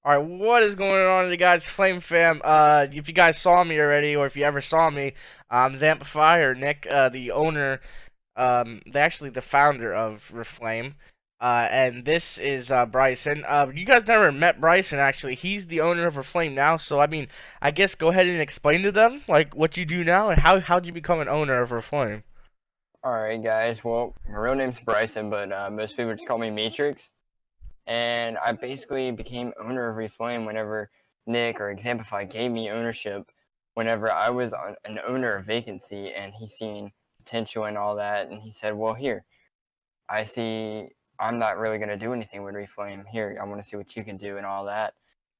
All right, what is going on, you guys? Flame fam. If you guys saw me already, or if you ever saw me, I'm Zampify or Nick, the owner, actually the founder of Reflame. And this is Bryson. You guys never met Bryson actually. He's the owner of Reflame now. So I mean, I guess go ahead and explain to them like what you do now and how'd you become an owner of Reflame. Alright guys, well, my real name's Bryson, but most people just call me Matrix. And I basically became owner of Reflame whenever Nick or Exemplify gave me ownership whenever I was an owner of vacancy and he seen potential and all that. And he said, well, here, I see I'm not really going to do anything with Reflame. Here, I want to see what you can do and all that.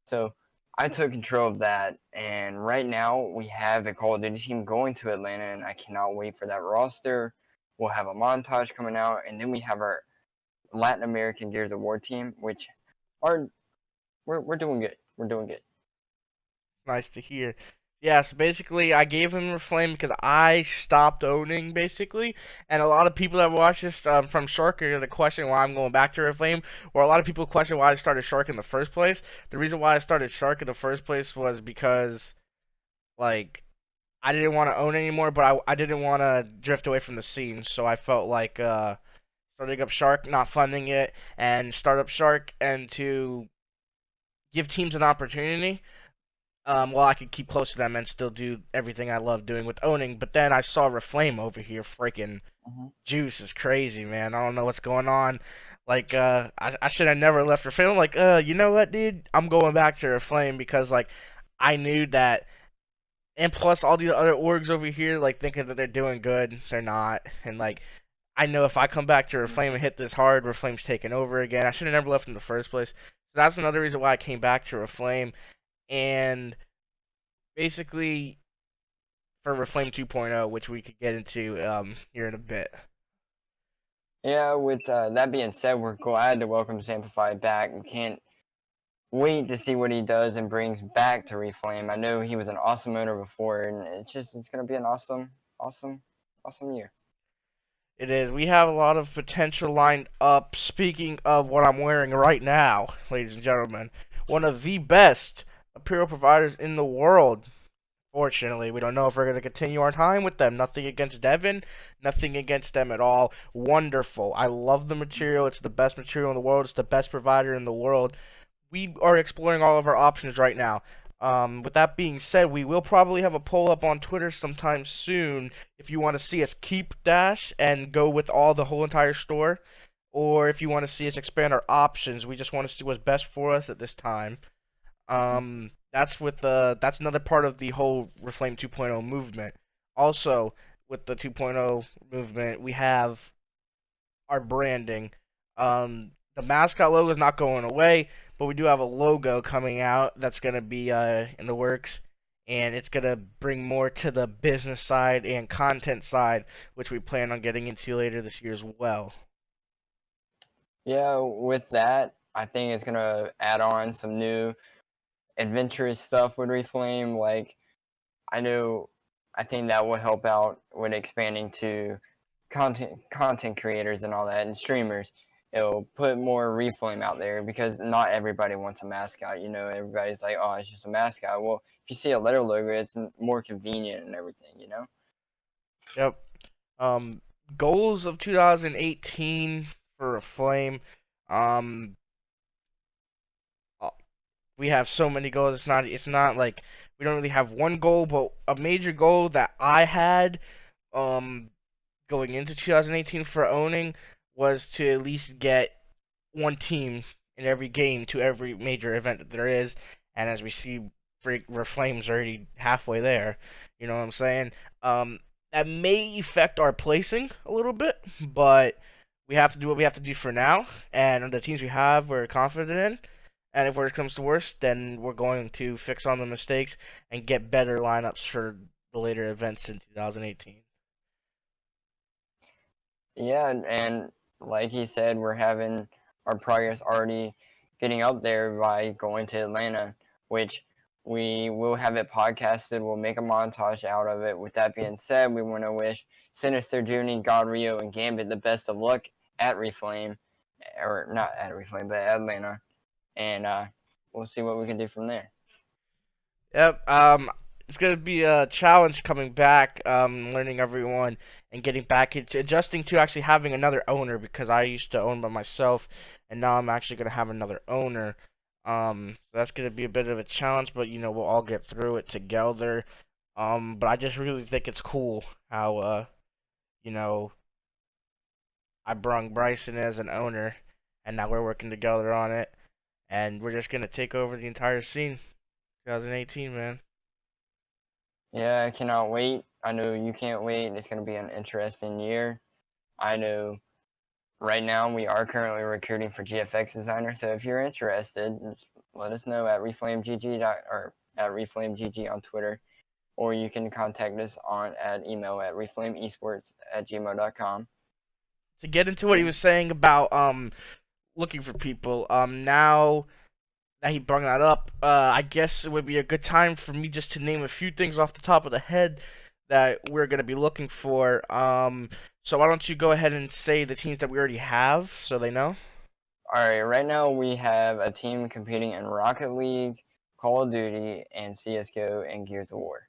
So I took control of that. And right now we have a Call of Duty team going to Atlanta and I cannot wait for that roster. We'll have a montage coming out, and then we have our Latin American Gears of War team, which are we're doing good. We're doing good. Nice to hear. Yeah, so basically, I gave him Reflame because I stopped owning, basically. And a lot of people that watch this from Shark are going to question why I'm going back to Reflame, or a lot of people question why I started Shark in the first place. The reason why I started Shark in the first place was because, like, I didn't want to own anymore, but I didn't want to drift away from the scene. So I felt like starting up Shark, not funding it, and start up Shark, and to give teams an opportunity well, I could keep close to them and still do everything I love doing with owning. But then I saw Reflame over here, freaking Mm-hmm. juice is crazy, man. I don't know what's going on. Like, I should have never left Reflame. I'm like, you know what, dude? I'm going back to Reflame because, like, I knew that. And plus, all the other orgs over here, like, thinking that they're doing good, they're not. And, like, I know if I come back to Reflame and hit this hard, Reflame's taking over again. I should have never left in the first place. So that's another reason why I came back to Reflame. And basically for Reflame 2.0, which we could get into here in a bit. Yeah. With that being said, we're glad to welcome Zamplify back. We can't wait to see what he does and brings back to Reflame. I know he was an awesome owner before, and it's gonna be an awesome year. It is. We have a lot of potential lined up. Speaking of what I'm wearing right now, ladies and gentlemen, one of the best apparel providers in the world. Fortunately, we don't know if we're going to continue our time with them. Nothing against Devin, nothing against them at all. Wonderful. I love the material. It's the best material in the world. It's the best provider in the world. We are exploring all of our options right now. With that being said, we will probably have a poll up on Twitter sometime soon if you want to see us keep Dash and go with all the whole entire store, or if you want to see us expand our options. We just want to see what's best for us at this time. That's another part of the whole Reflame 2.0 movement. Also, with the 2.0 movement, we have our branding. The mascot logo is not going away, but we do have a logo coming out that's gonna be in the works, and it's gonna bring more to the business side and content side, which we plan on getting into later this year as well. Yeah. With that, I think it's gonna add on some new adventurous stuff with Reflame. Like I know, I think that will help out with expanding to content creators and all that and streamers. It'll put more Reflame out there because not everybody wants a mascot. You know, everybody's like, oh, it's just a mascot. Well, if you see a letter logo, it's more convenient and everything. You know. Yep. Um, Goals of 2018 for Reflame. Um, we have so many goals. It's not like we don't really have one goal, but a major goal that I had um going into 2018 for owning was to at least get one team in every game to every major event that there is. And as we see, Reflame's already halfway there. You know what I'm saying? That may affect our placing a little bit, but we have to do what we have to do for now. And the teams we have, we're confident in. And if worse comes to worse, then we're going to fix on the mistakes and get better lineups for the later events in 2018. Yeah, and like he said, we're having our progress already getting up there by going to Atlanta, which We will have it podcasted. We'll make a montage out of it. With that being said, we want to wish Sinister, Junie, God, Rio, and Gambit the best of luck at Reflame, or not at Reflame, but at Atlanta, and we'll see what we can do from there. Yep. It's gonna be a challenge coming back, learning everyone and getting back into adjusting to actually having another owner because I used to own by myself, and now I'm actually gonna have another owner. That's gonna be a bit of a challenge, but we'll all get through it together. But I just really think it's cool how you know, I brung Bryson as an owner, and now we're working together on it, and we're just gonna take over the entire scene. 2018, man. Yeah, I cannot wait. I know you can't wait. It's going to be an interesting year. I know right now we are currently recruiting for GFX designer, so if you're interested, just let us know at reflamegg or at reflamegg on Twitter, or you can contact us at email at reflameesports@gmail.com. To get into what he was saying about looking for people, now that he brought that up, I guess it would be a good time for me just to name a few things off the top of the head that we're gonna be looking for. So why don't you go ahead and say the teams that we already have so they know? Alright, right now we have a team competing in Rocket League, Call of Duty, and CSGO, and Gears of War.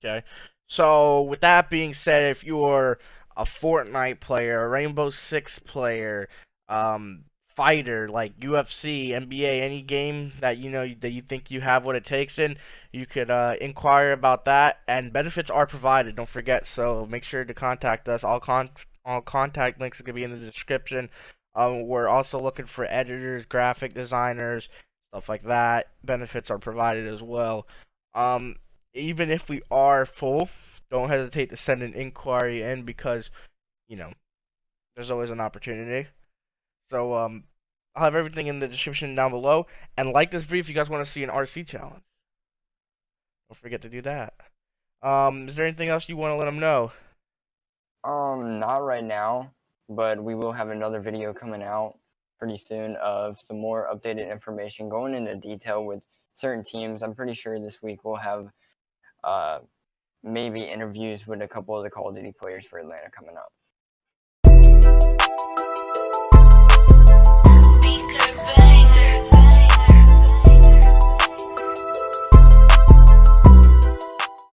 Okay. So with that being said, if you're a Fortnite player, a Rainbow Six player, fighter like UFC, NBA, any game that that you think you have what it takes in, you could inquire about that, and benefits are provided. Don't forget. So make sure to contact us. All contact links are gonna be in the description. We're also looking for editors, graphic designers, stuff like that. Benefits are provided as well. Even if we are full, don't hesitate to send an inquiry in because, there's always an opportunity. So, I'll have everything in the description down below. And like this video if you guys want to see an RC challenge. Don't forget to do that. Is there anything else you want to let them know? Not right now, but we will have another video coming out pretty soon of some more updated information going into detail with certain teams. I'm pretty sure this week we'll have maybe interviews with a couple of the Call of Duty players for Atlanta coming up.